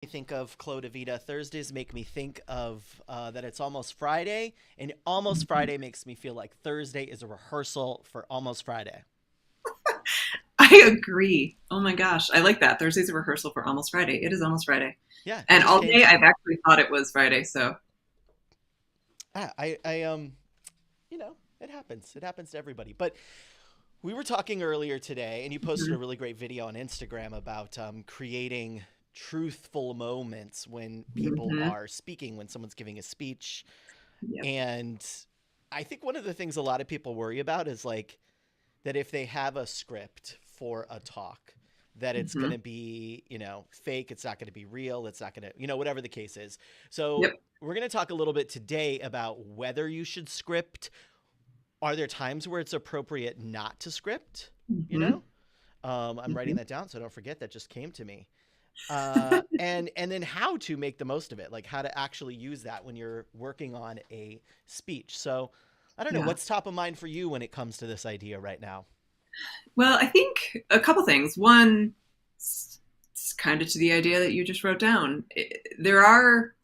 I think of Clodovita. Thursdays make me think of that it's almost Friday, and almost Friday makes me feel like Thursday is a rehearsal for almost Friday. I agree. Oh my gosh. I like that. Thursday's a rehearsal for Almost Friday. It is almost Friday. Yeah, it And just all came day to I've me. actually thought it was Friday. So, I it happens. It happens to everybody. But we were talking earlier today, and you posted a mhm. really great video on Instagram about creating truthful moments when people Mhm. are speaking, when someone's giving a speech. Yep. And I think one of the things a lot of people worry about is like that if they have a script for a talk, that it's going Mhm. to be, fake, it's not going to be real, it's not going to, whatever the case is. So, Yep. we're going to talk a little bit today about whether you should script. Are there times where it's appropriate not to script? You Mhm. know, I'm writing Mhm. that down so I don't forget. That just came to me. And then how to make the most of it, like how to actually use that when you're working on a speech. So I don't know Yeah. what's top of mind for you when it comes to this idea right now. Well, I think a couple things. One, it's kind of to the idea that you just wrote down. There are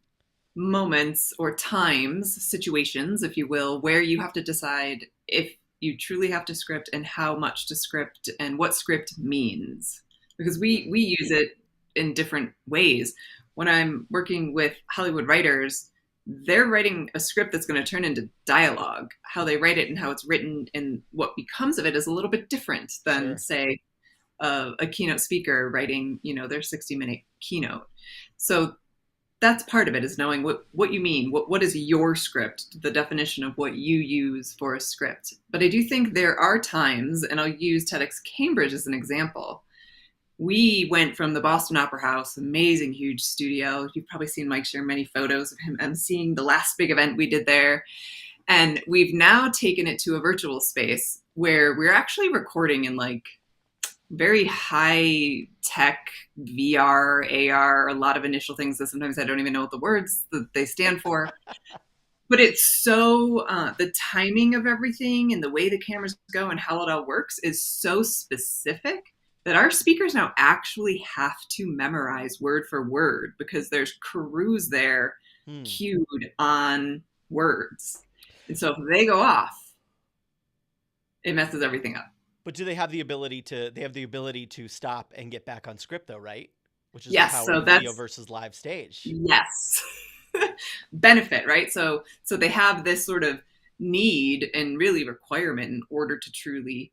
moments or times, situations, if you will, where you have to decide if you truly have to script and how much to script and what script means. Because we Hmm. we use it in different ways. When I'm working with Hollywood writers, they're writing a script that's going to turn into dialogue. How they write it and how it's written and what becomes of it is a little bit different than, Sure. say, a keynote speaker writing, their 60-minute keynote. So that's part of it, is knowing what you mean. What is your script, the definition of what you use for a script. But I do think there are times, and I'll use TEDx Cambridge as an example. We went from the Boston Opera House, amazing huge studio. You've probably seen Mike share many photos of him emceeing the last big event we did there. And we've now taken it to a virtual space where we're actually recording in like very high tech VR, AR, a lot of initial things that sometimes I don't even know what the words that they stand for. But it's so, the timing of everything and the way the cameras go and how it all works is so specific that our speakers now actually have to memorize word for word because there's crews there Hmm. cued on words. And so if they go off, it messes everything up. But do they have the ability to stop and get back on script though, right? Which is the Yes, power so of video that's versus live stage. yes. Benefit, right? So they have this sort of need and really requirement in order to truly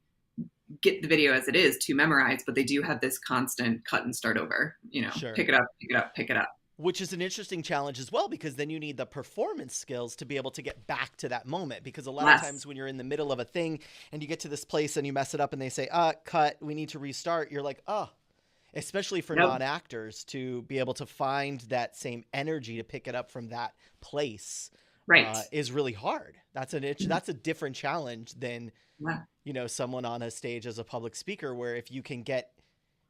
get the video as it is to memorize, but they do have this constant cut and start over, Sure. pick it up, pick it up, pick it up. Which is an interesting challenge as well, because then you need the performance skills to be able to get back to that moment. Because a lot of Yes. times when you're in the middle of a thing and you get to this place and you mess it up and they say, cut, we need to restart, you're like, oh, especially for Yep. non-actors to be able to find that same energy to pick it up from that place Right. is really hard. That's a different challenge than, Yeah. someone on a stage as a public speaker, where if you can get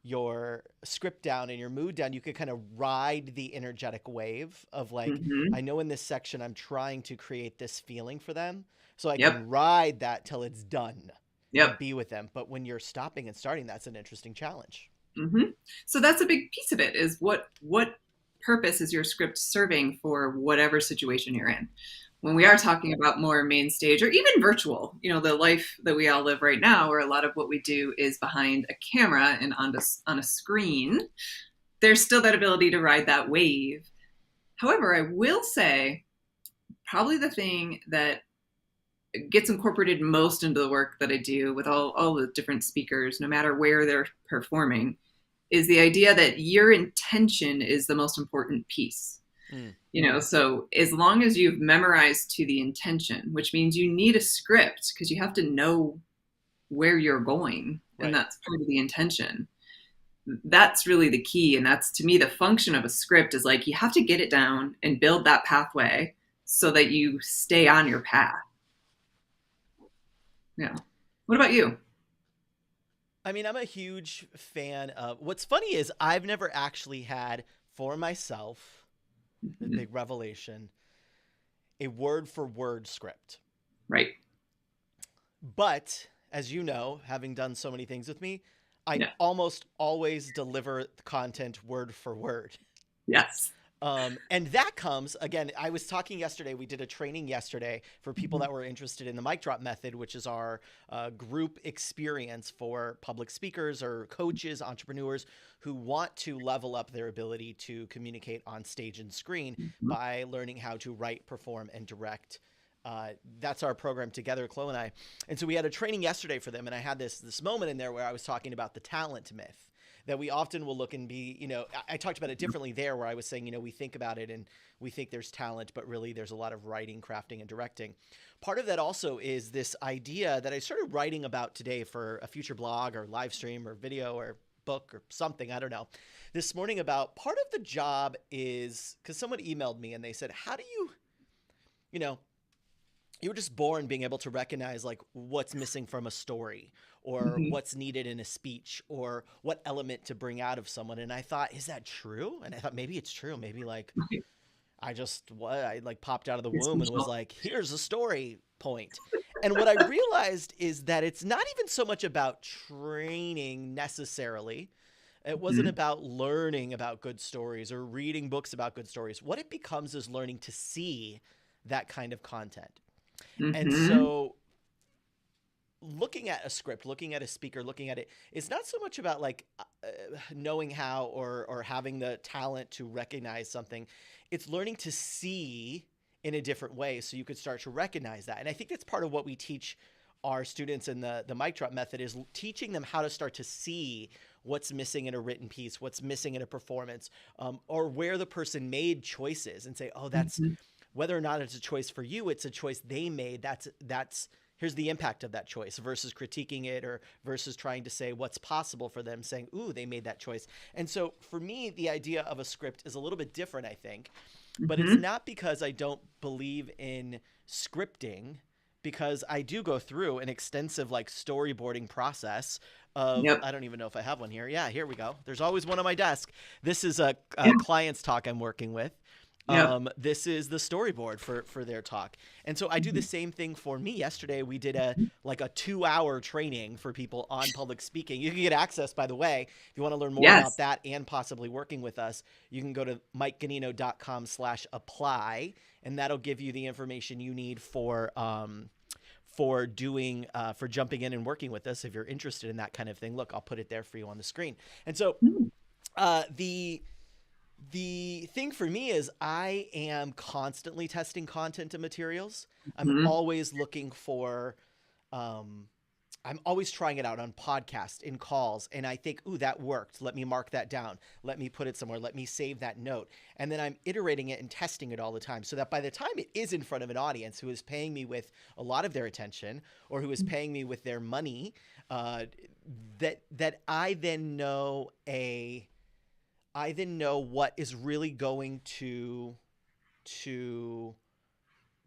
your script down and your mood down, you could kind of ride the energetic wave of like, Hmm. I know in this section I'm trying to create this feeling for them, so I Yep. can ride that till it's done and Yep. be with them. But when you're stopping and starting, that's an interesting challenge. Hmm. So that's a big piece of it, is what purpose is your script serving for whatever situation you're in. When we are talking about more main stage or even virtual, the life that we all live right now, where a lot of what we do is behind a camera and on a screen, there's still that ability to ride that wave. However, I will say probably the thing that gets incorporated most into the work that I do with all the different speakers, no matter where they're performing, is the idea that your intention is the most important piece. Mm, So as long as you've memorized to the intention, which means you need a script because you have to know where you're going, and right. that's part of the intention. That's really the key. And that's, to me, the function of a script is like you have to get it down and build that pathway so that you stay on your path. Yeah. What about you? I mean, I'm a huge fan of. What's funny is I've never actually had for myself the Mhm. big revelation a word for word script. Right. But as you know, having done so many things with me, I Yeah. almost always deliver the content word for word. Yes. And that comes again. I was talking yesterday. We did a training yesterday for people Mhm. that were interested in the mic drop method, which is our group experience for public speakers or coaches, entrepreneurs who want to level up their ability to communicate on stage and screen Mhm. by learning how to write, perform, and direct. That's our program together, Chloe and I. And so we had a training yesterday for them, and I had this moment in there where I was talking about the talent myth that we often will look and be, I talked about it differently there where I was saying, we think about it and we think there's talent, but really there's a lot of writing, crafting, and directing. Part of that also is this idea that I started writing about today for a future blog or live stream or video or book or something, I don't know, this morning about part of the job is because someone emailed me and they said, how do you know, you were just born being able to recognize like what's missing from a story or Mhm. what's needed in a speech or what element to bring out of someone. And I thought, is that true? And I thought maybe it's true. Maybe like Right. I like popped out of the Yes, womb and was Michelle. like, here's a story point. And what I realized is that it's not even so much about training necessarily. It wasn't Mhm. about learning about good stories or reading books about good stories. What it becomes is learning to see that kind of content. And Mhm. so looking at a script, looking at a speaker, looking at it, it's not so much about like knowing how or having the talent to recognize something. It's learning to see in a different way so you could start to recognize that. And I think that's part of what we teach our students in the mic drop method is teaching them how to start to see what's missing in a written piece, what's missing in a performance, or where the person made choices and say, oh, that's Mhm. whether or not it's a choice for you, it's a choice they made. That's here's the impact of that choice versus critiquing it or versus trying to say what's possible for them, saying, ooh, they made that choice. And so for me, the idea of a script is a little bit different, I think. But it's Mhm. not because I don't believe in scripting, because I do go through an extensive like storyboarding process of Yep. I don't even know if I have one here. Yeah, here we go. There's always one on my desk. This is a Yeah. client's talk I'm working with. Yep. This is the storyboard for their talk, and so I do the Mhm. same thing for me. Yesterday we did a like a 2 hour training for people on public speaking. You can get access, by the way, if you want to learn more about Yes. that and possibly working with us. You can go to mikeganino.com/apply, and that'll give you the information you need for doing for jumping in and working with us if you're interested in that kind of thing. Look, I'll put it there for you on the screen. And so Mm. the thing for me is I am constantly testing content and materials. I'm Mhm. always looking for um, I'm always trying it out on podcasts, in calls, and I think, ooh, that worked. Let me mark that down. Let me put it somewhere. Let me save that note. And then I'm iterating it and testing it all the time so that by the time it is in front of an audience who is paying me with a lot of their attention or who is paying me with their money, uh, that I then know what is really going to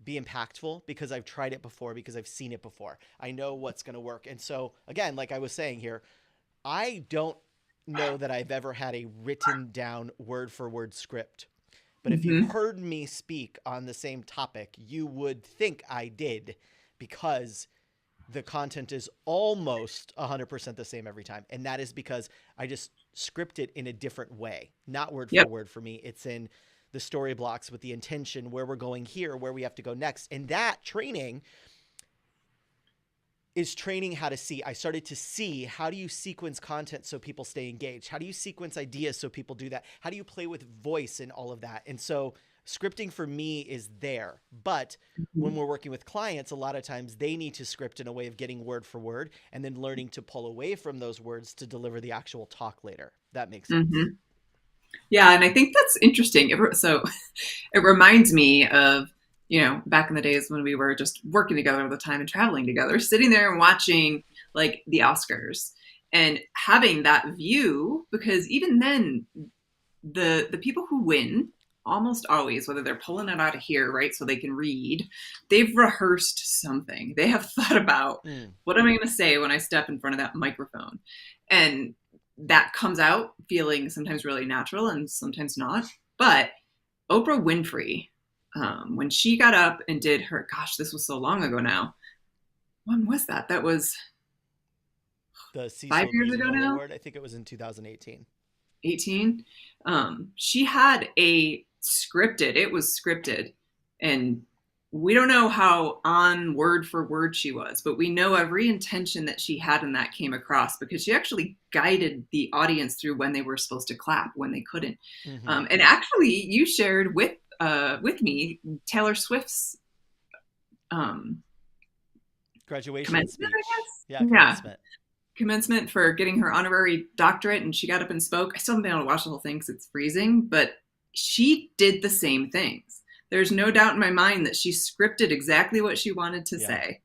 be impactful because I've tried it before, because I've seen it before. I know what's going to work. And so again, like I was saying here, I don't know that I've ever had a written down word for word script. But if you've Mhm. heard me speak on the same topic, you would think I did, because the content is almost 100% the same every time. And that is because I just script it in a different way, not word for Yep. word for me. It's in the story blocks with the intention, where we're going here, where we have to go next. And that training is training how to see. I started to see, how do you sequence content so people stay engaged? How do you sequence ideas so people do that? How do you play with voice and all of that? And so scripting for me is there. But when Mhm. we're working with clients, a lot of times they need to script in a way of getting word for word and then learning to pull away from those words to deliver the actual talk later. That makes sense. Mhm. Yeah, and I think that's interesting. So it reminds me of, back in the days when we were just working together all the time and traveling together, sitting there and watching like the Oscars and having that view, because even then the people who win almost always, whether they're pulling it out of here, right, so they can read, they've rehearsed something. They have thought about, Mm. what am I going to say when I step in front of that microphone? And that comes out feeling sometimes really natural and sometimes not. But Oprah Winfrey, when she got up and did her, gosh, this was so long ago now. When was that? That was The 5 Cecil B. years ago DeMille now. Award, I think it was in 2018. 18. She had it was scripted, and we don't know how on word for word she was, but we know every intention that she had in that came across because she actually guided the audience through when they were supposed to clap, when they couldn't. Mm-hmm. And actually, you shared with me Taylor Swift's um, Graduation commencement, I speech. Yeah, guess. Yeah, commencement. commencement for getting her honorary doctorate, and she got up and spoke. I still haven't been able to watch the whole thing because it's freezing, but she did the same things. There's no doubt in my mind that she scripted exactly what she wanted to Yeah. say.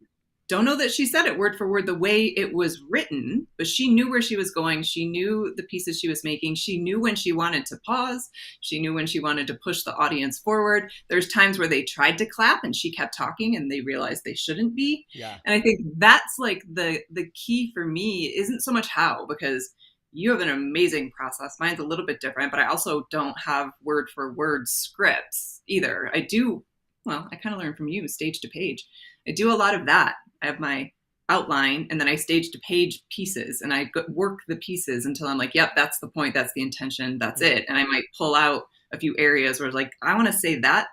Don't know that she said it word for word the way it was written, but she knew where she was going. She knew the pieces she was making. She knew when she wanted to pause. She knew when she wanted to push the audience forward. There's times where they tried to clap and she kept talking and they realized they shouldn't be. Yeah. And I think that's like the key for me isn't so much how, because you have an amazing process. Mine's a little bit different, but I also don't have word for word scripts either. I do, well, I kind of learned from you, stage to page. I do a lot of that. I have my outline and then I stage to page pieces and I work the pieces until I'm like, yep, that's the point. That's the intention. That's it. And I might pull out a few areas where like, I want to say that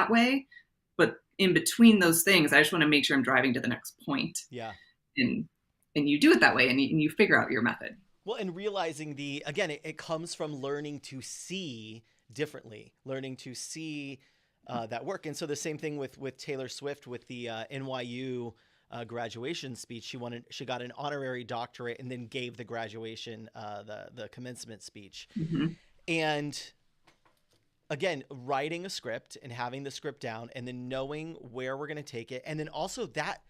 way, but in between those things, I just want to make sure I'm driving to the next point. Yeah. And you do it that way and you figure out your method. Well, and realizing again, it comes from learning to see differently, learning to see that work. And so the same thing with Taylor Swift with the NYU graduation speech. She got an honorary doctorate and then gave the graduation, the commencement speech. Mm-hmm. And again, writing a script and having the script down and then knowing where we're going to take it. And then also that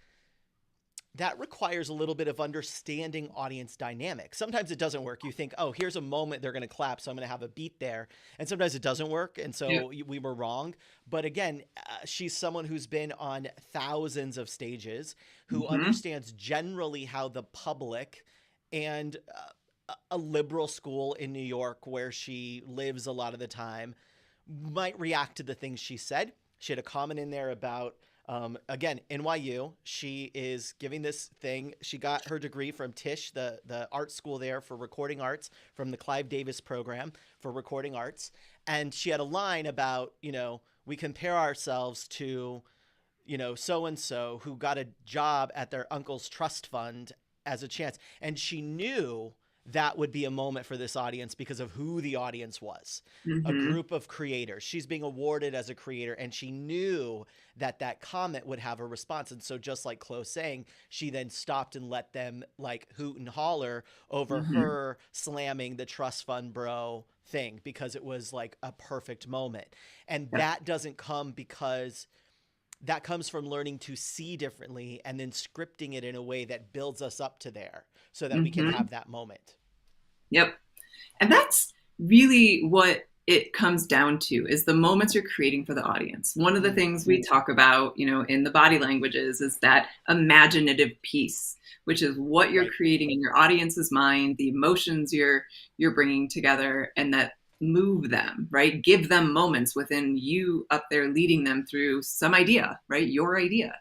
requires a little bit of understanding audience dynamics. Sometimes it doesn't work. You think, oh, here's a moment they're going to clap, so I'm going to have a beat there. And sometimes it doesn't work, and so we were wrong. But again, she's someone who's been on thousands of stages, who understands generally how the public and a liberal school in New York where she lives a lot of the time might react to the things she said. She had a comment in there about again, NYU, she is giving this thing. She got her degree from Tisch, the art school there for recording arts, from the Clive Davis program for recording arts. And she had a line about, we compare ourselves to, so-and-so who got a job at their uncle's trust fund as a chance. And she knew that would be a moment for this audience because of who the audience was, a group of creators. She's being awarded as a creator, and she knew that comment would have a response. And so just like Chloe saying, she then stopped and let them like hoot and holler over her slamming the trust fund bro thing because it was like a perfect moment. And that doesn't come because that comes from learning to see differently and then scripting it in a way that builds us up to there so that we can have that moment. Yep. And that's really what it comes down to is the moments you're creating for the audience. One of the things we talk about, in the body languages is that imaginative piece, which is what you're creating in your audience's mind, the emotions you're bringing together, and that move them, right? Give them moments within you up there leading them through some idea, right? Your idea.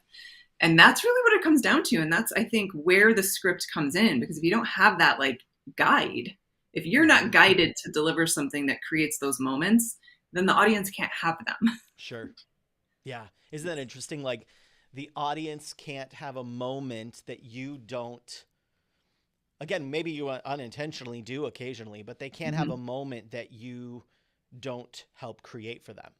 And that's really what it comes down to. And that's, I think, where the script comes in, because if you don't have that like guide, if you're not guided to deliver something that creates those moments, then the audience can't have them. Sure. Yeah. Isn't that interesting? Like the audience can't have a moment that you don't, again, maybe you unintentionally do occasionally, but they can't have a moment that you don't help create for them.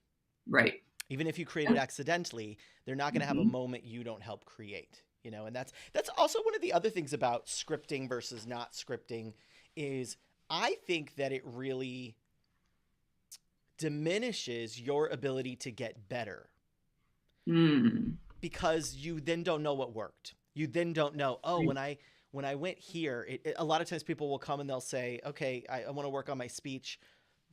Right. Even if you create it accidentally, they're not going to have a moment you don't help create, and that's also one of the other things about scripting versus not scripting is I think that it really diminishes your ability to get better because you then don't know what worked. You then don't know, when I went here, a lot of times people will come and they'll say, okay, I want to work on my speech.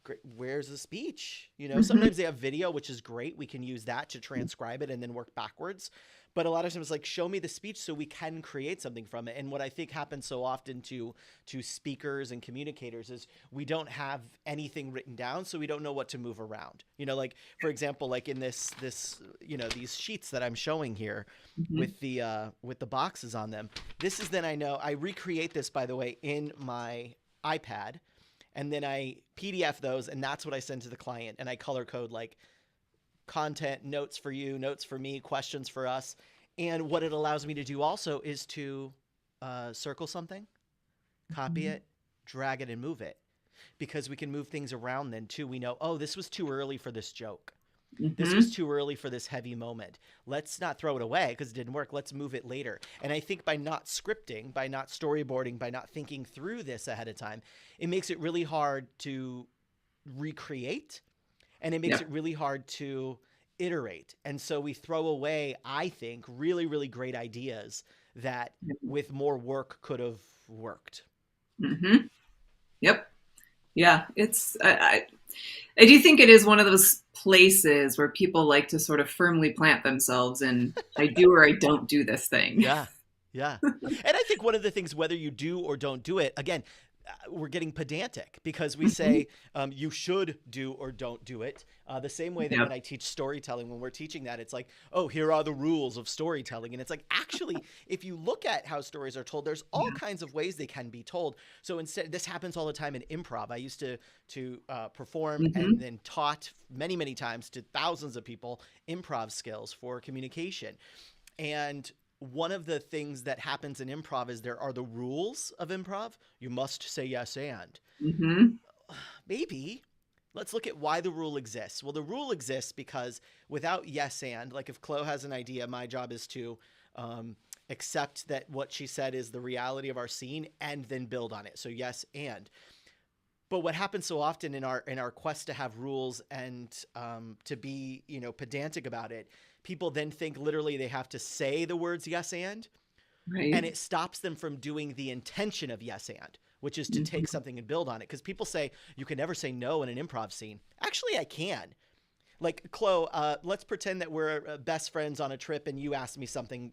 Great. Where's the speech? Sometimes they have video, which is great. We can use that to transcribe it and then work backwards. But a lot of times like, show me the speech so we can create something from it. And what I think happens so often to speakers and communicators is we don't have anything written down, so we don't know what to move around. Like, for example, like in this these sheets that I'm showing here with the boxes on them. This is then I recreate this, by the way, in my iPad. and then I PDF those, and that's what I send to the client, and I color code like content, notes for you, notes for me, questions for us. And what it allows me to do also is to circle something, copy it, drag it, and move it, because we can move things around then too. We know, oh, this was too early for this joke. This was too early for this heavy moment. Let's not throw it away because it didn't work. Let's move it later. And I think by not scripting, by not storyboarding, by not thinking through this ahead of time, it makes it really hard to recreate, and it makes it really hard to iterate. And so we throw away, I think, really, really great ideas that with more work could have worked. Mm-hmm. Yep. Yeah, I do think it is one of those places where people like to sort of firmly plant themselves in, I do or I don't do this thing. Yeah. Yeah. And I think one of the things, whether you do or don't do it, again, we're getting pedantic because we say you should do or don't do it. The same way that when I teach storytelling, when we're teaching that, it's like, oh, here are the rules of storytelling. And it's like, actually, if you look at how stories are told, there's all kinds of ways they can be told. So instead, this happens all the time in improv. I used to perform and then taught many, many times to thousands of people improv skills for communication. And one of the things that happens in improv is there are the rules of improv. You must say yes and. Maybe. Let's look at why the rule exists. Well, the rule exists because without yes and, like if Chloe has an idea, my job is to accept that what she said is the reality of our scene and then build on it. So yes and. But what happens so often in our quest to have rules and to be, pedantic about it, people then think literally they have to say the words yes and, and it stops them from doing the intention of yes and, which is to take something and build on it. Because people say you can never say no in an improv scene. Actually, I can. Like, Chloe, let's pretend that we're best friends on a trip and you ask me something.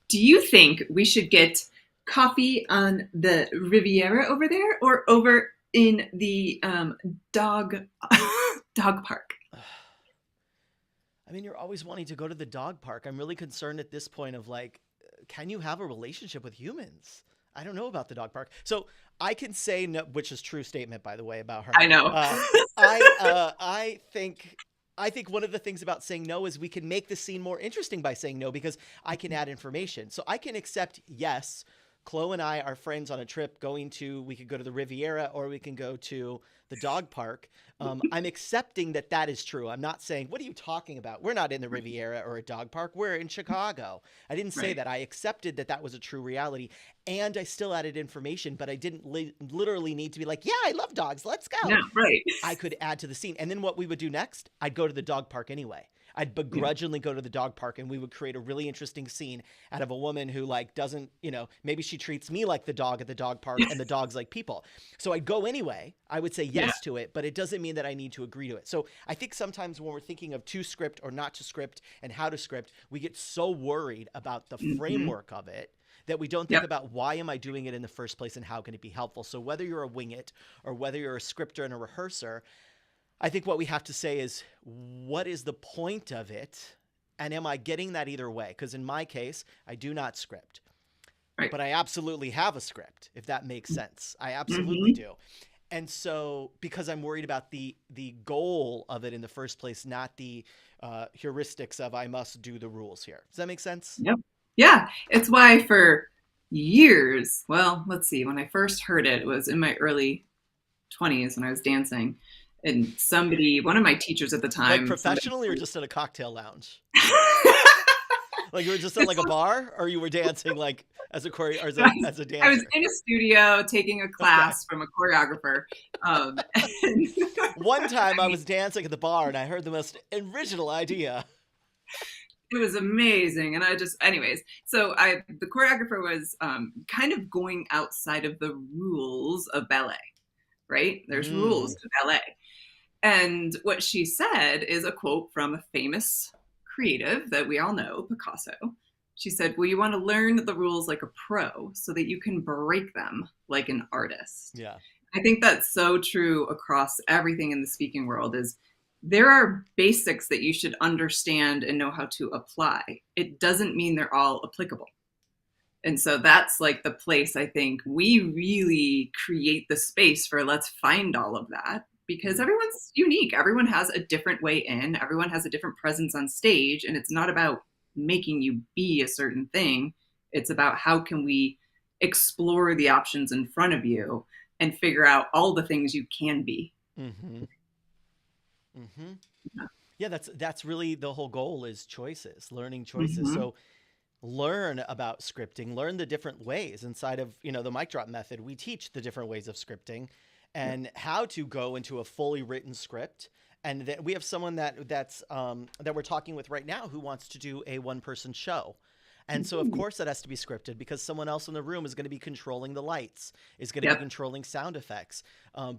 Do you think we should get coffee on the Riviera over there or over in the dog park? I mean, you're always wanting to go to the dog park. I'm really concerned at this point of like, can you have a relationship with humans? I don't know about the dog park. So I can say no, which is true statement, by the way, about her. I know. I think one of the things about saying no is we can make the scene more interesting by saying no, because I can add information. So I can accept, yes, Chloe and I are friends on a trip we could go to the Riviera or we can go to the dog park. I'm accepting that is true. I'm not saying, what are you talking about? We're not in the Riviera or a dog park. We're in Chicago. I didn't say that. I accepted that was a true reality, and I still added information, but I didn't literally need to be like, yeah, I love dogs. Let's go. Yeah, right. I could add to the scene. And then what we would do next, I'd go to the dog park anyway. I'd begrudgingly go to the dog park, and we would create a really interesting scene out of a woman who like doesn't, maybe she treats me like the dog at the dog park and the dog's like people. So I'd go anyway. I would say yes to it, but it doesn't mean that I need to agree to it. So I think sometimes when we're thinking of to script or not to script and how to script, we get so worried about the framework of it that we don't think about why am I doing it in the first place and how can it be helpful. So whether you're a wing it or whether you're a scripter and a rehearser, I think what we have to say is, what is the point of it? And am I getting that either way? Because in my case, I do not script. Right. But I absolutely have a script, if that makes sense. I absolutely do. And so because I'm worried about the goal of it in the first place, not the heuristics of I must do the rules here. Does that make sense? Yep. Yeah. It's why for years, well, let's see, when I first heard it, it was in my early 20s when I was dancing. And one of my teachers at the time. Like professionally or just at a cocktail lounge? Like you were just at like a bar, or you were dancing like as a dancer? I was in a studio taking a class from a choreographer. One time I was dancing at the bar and I heard the most original idea. It was amazing. And anyways, so the choreographer was kind of going outside of the rules of ballet, right? There's rules to ballet. And what she said is a quote from a famous creative that we all know, Picasso. She said, well, you want to learn the rules like a pro so that you can break them like an artist. Yeah. I think that's so true across everything in the speaking world is there are basics that you should understand and know how to apply. It doesn't mean they're all applicable. And so that's like the place I think we really create the space for let's find all of that because Mm. everyone's unique. Everyone has a different way in, everyone has a different presence on stage. And it's not about making you be a certain thing, it's about how can we explore the options in front of you and figure out all the things you can be. Mm-hmm. Mm-hmm. Yeah, that's really the whole goal is choices, learning choices. Mm-hmm. So learn about scripting, learn the different ways inside of, the mic drop method. We teach the different ways of scripting Yep. and how to go into a fully written script. And then we have someone that we're talking with right now who wants to do a one-person show. And so, of Ooh. course, that has to be scripted because someone else in the room is going to be controlling the lights, is going to be Yep. controlling sound effects.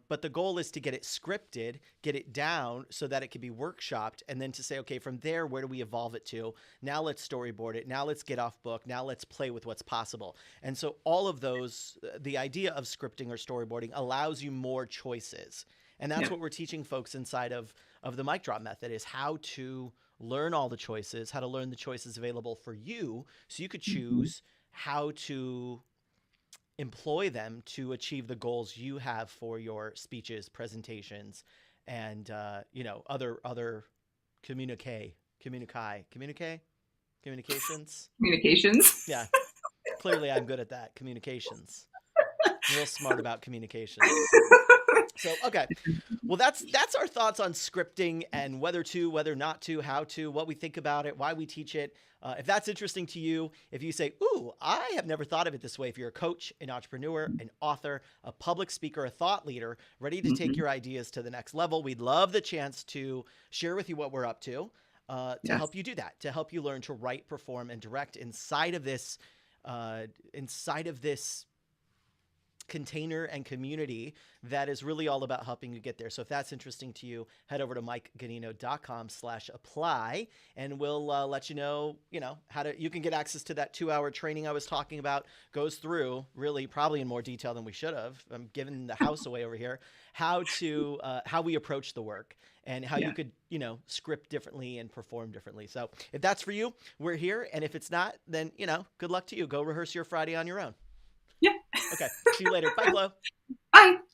But the goal is to get it scripted, get it down so that it can be workshopped, and then to say, okay, from there, where do we evolve it to? Now let's storyboard it. Now let's get off book. Now let's play with what's possible. And so, all of those, the idea of scripting or storyboarding allows you more choices. And that's Yep. what we're teaching folks inside of the mic drop method is how to learn all the choices, how to learn the choices available for you so you could Mm-hmm. choose how to employ them to achieve the goals you have for your speeches, presentations, and other communications. Communications. Yeah, clearly I'm good at that. Communications. I'm real smart about communications. So okay, well that's our thoughts on scripting and whether to, whether not to, how to, what we think about it, why we teach it. If that's interesting to you, if you say, "Ooh, I have never thought of it this way," if you're a coach, an entrepreneur, an author, a public speaker, a thought leader, ready to take Mm-hmm. your ideas to the next level, we'd love the chance to share with you what we're up to Yes. help you do that, to help you learn to write, perform, and direct inside of this container and community that is really all about helping you get there. So if that's interesting to you, head over to mikeganino.com/apply and we'll let how you can get access to that 2-hour training I was talking about. Goes through really probably in more detail than we should have. I'm giving the house away over here. How we approach the work and how you Yeah. could, script differently and perform differently. So if that's for you, we're here. And if it's not, then, good luck to you. Go rehearse your Friday on your own. Yeah. Okay. See you later. Bye, Chloe. Bye.